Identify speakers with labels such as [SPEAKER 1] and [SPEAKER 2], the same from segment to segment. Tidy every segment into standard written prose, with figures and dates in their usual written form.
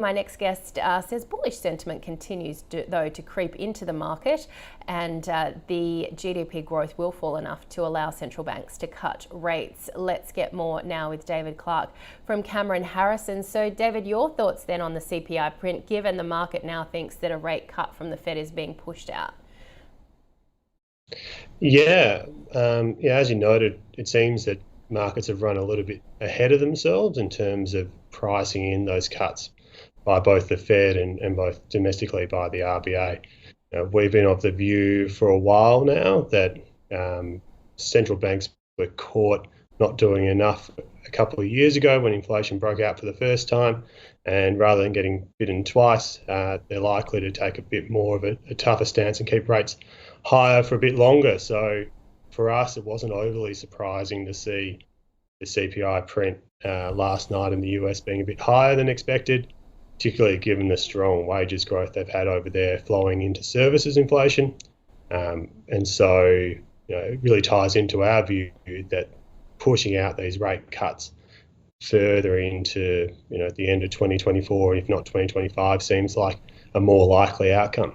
[SPEAKER 1] My next guest says bullish sentiment continues though to creep into the market, and the GDP growth will fall enough to allow central banks to cut rates. Let's get more now with David Clark from Cameron Harrison. So David, your thoughts then on the CPI print, given the market now thinks that a rate cut from the Fed is being pushed out?
[SPEAKER 2] Yeah, as you noted, it seems that markets have run a little bit ahead of themselves in terms of pricing in those cuts by both the Fed and both domestically by the RBA. We've been of the view for a while now that central banks were caught not doing enough a couple of years ago when inflation broke out for the first time, and rather than getting bitten twice, they're likely to take a bit more of a tougher stance and keep rates higher for a bit longer. So for us, it wasn't overly surprising to see the CPI print last night in the US being a bit higher than expected, particularly given the strong wages growth they've had over there flowing into services inflation. And so it really ties into our view that pushing out these rate cuts further into the end of 2024, if not 2025, seems like a more likely outcome.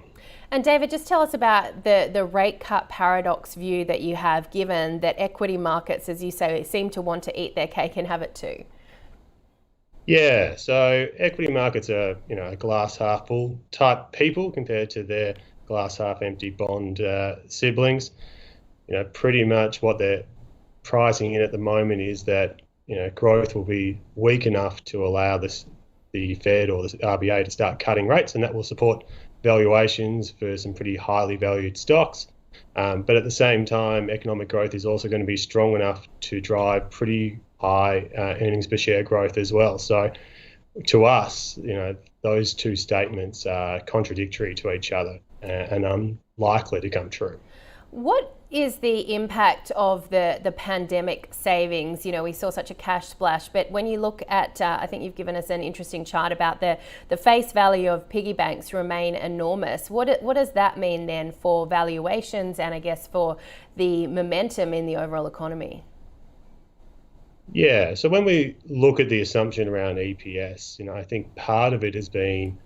[SPEAKER 1] And David, just tell us about the rate cut paradox view that you have, given that equity markets, as you say, seem to want to eat their cake and have it too.
[SPEAKER 2] Yeah, so equity markets are, glass half full type people compared to their glass half empty bond siblings. Pretty much what they're pricing in at the moment is that, growth will be weak enough to allow the Fed or the RBA to start cutting rates, and that will support valuations for some pretty highly valued stocks. But at the same time, economic growth is also going to be strong enough to drive pretty high earnings per share growth as well. So to us, those two statements are contradictory to each other and unlikely to come true.
[SPEAKER 1] What is the impact of the pandemic savings? We saw such a cash splash, but when you look at, I think you've given us an interesting chart about the face value of piggy banks remain enormous. What does that mean then for valuations and I guess for the momentum in the overall economy?
[SPEAKER 2] Yeah, so when we look at the assumption around EPS, I think part of it has been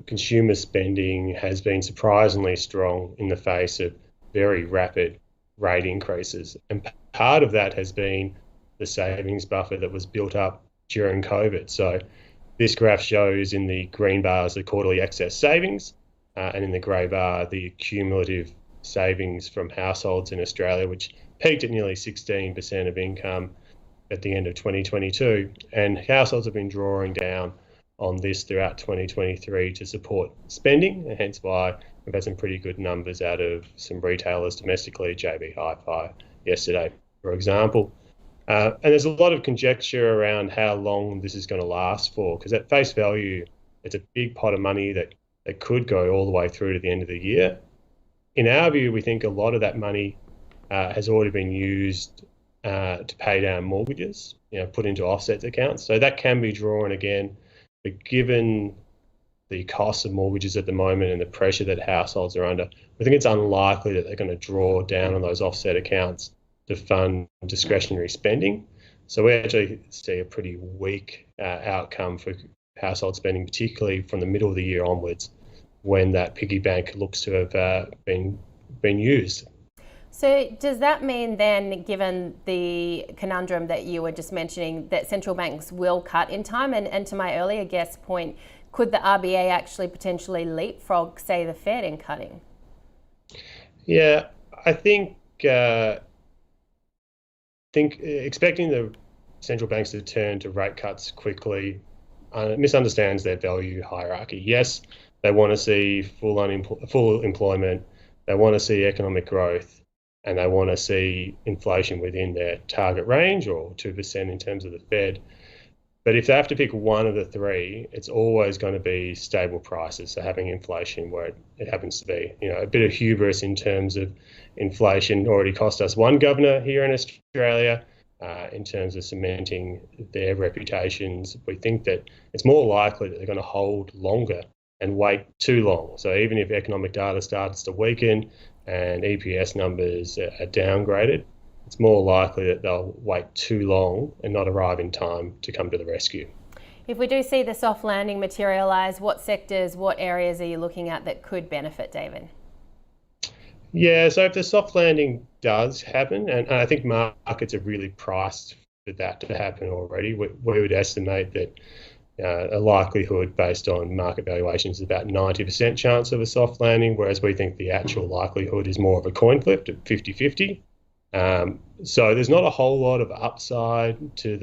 [SPEAKER 2] consumer spending has been surprisingly strong in the face of very rapid rate increases. And part of that has been the savings buffer that was built up during COVID. So this graph shows in the green bars the quarterly excess savings, and in the grey bar the cumulative savings from households in Australia, which peaked at nearly 16% of income at the end of 2022. And households have been drawing down on this throughout 2023 to support spending, and hence why we've had some pretty good numbers out of some retailers domestically, JB Hi-Fi yesterday, for example. And there's a lot of conjecture around how long this is going to last for, because at face value, it's a big pot of money that could go all the way through to the end of the year. In our view, we think a lot of that money has already been used to pay down mortgages, put into offset accounts. So that can be drawn again, but given the cost of mortgages at the moment and the pressure that households are under, we think it's unlikely that they're going to draw down on those offset accounts to fund discretionary spending. So we actually see a pretty weak outcome for household spending, particularly from the middle of the year onwards, when that piggy bank looks to have been used.
[SPEAKER 1] So does that mean then, given the conundrum that you were just mentioning, that central banks will cut in time? And to my earlier guest point, could the RBA actually potentially leapfrog, say, the Fed in cutting?
[SPEAKER 2] Yeah, I think expecting the central banks to turn to rate cuts quickly misunderstands their value hierarchy. Yes, they want to see full employment, they want to see economic growth, and they want to see inflation within their target range, or 2% in terms of the Fed. But if they have to pick one of the three, it's always going to be stable prices, so having inflation where it happens to be. A bit of hubris in terms of inflation already cost us one governor here in Australia. In terms of cementing their reputations, we think that it's more likely that they're going to hold longer and wait too long. So even if economic data starts to weaken and EPS numbers are downgraded, it's more likely that they'll wait too long and not arrive in time to come to the rescue.
[SPEAKER 1] If we do see the soft landing materialise, what sectors, what areas are you looking at that could benefit, David?
[SPEAKER 2] Yeah, so if the soft landing does happen, and I think markets are really priced for that to happen already, we would estimate that a likelihood based on market valuations is about 90% chance of a soft landing, whereas we think the actual likelihood is more of a coin flip at 50-50. So there's not a whole lot of upside to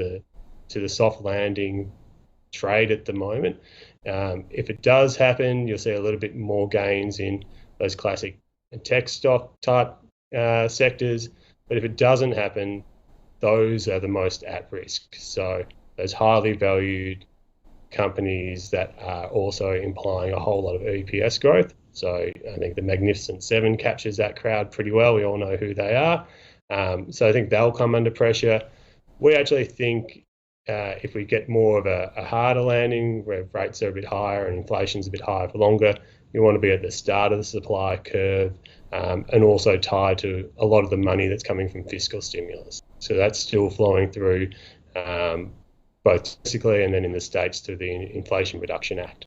[SPEAKER 2] the soft landing trade at the moment. If it does happen, you'll see a little bit more gains in those classic tech stock type sectors. But if it doesn't happen, those are the most at risk. So those highly valued companies that are also implying a whole lot of EPS growth. So I think the Magnificent Seven captures that crowd pretty well. We all know who they are. So I think they'll come under pressure. We actually think if we get more of a harder landing where rates are a bit higher and inflation's a bit higher for longer, you want to be at the start of the supply curve and also tied to a lot of the money that's coming from fiscal stimulus. So that's still flowing through both domestically and then in the States through the Inflation Reduction Act.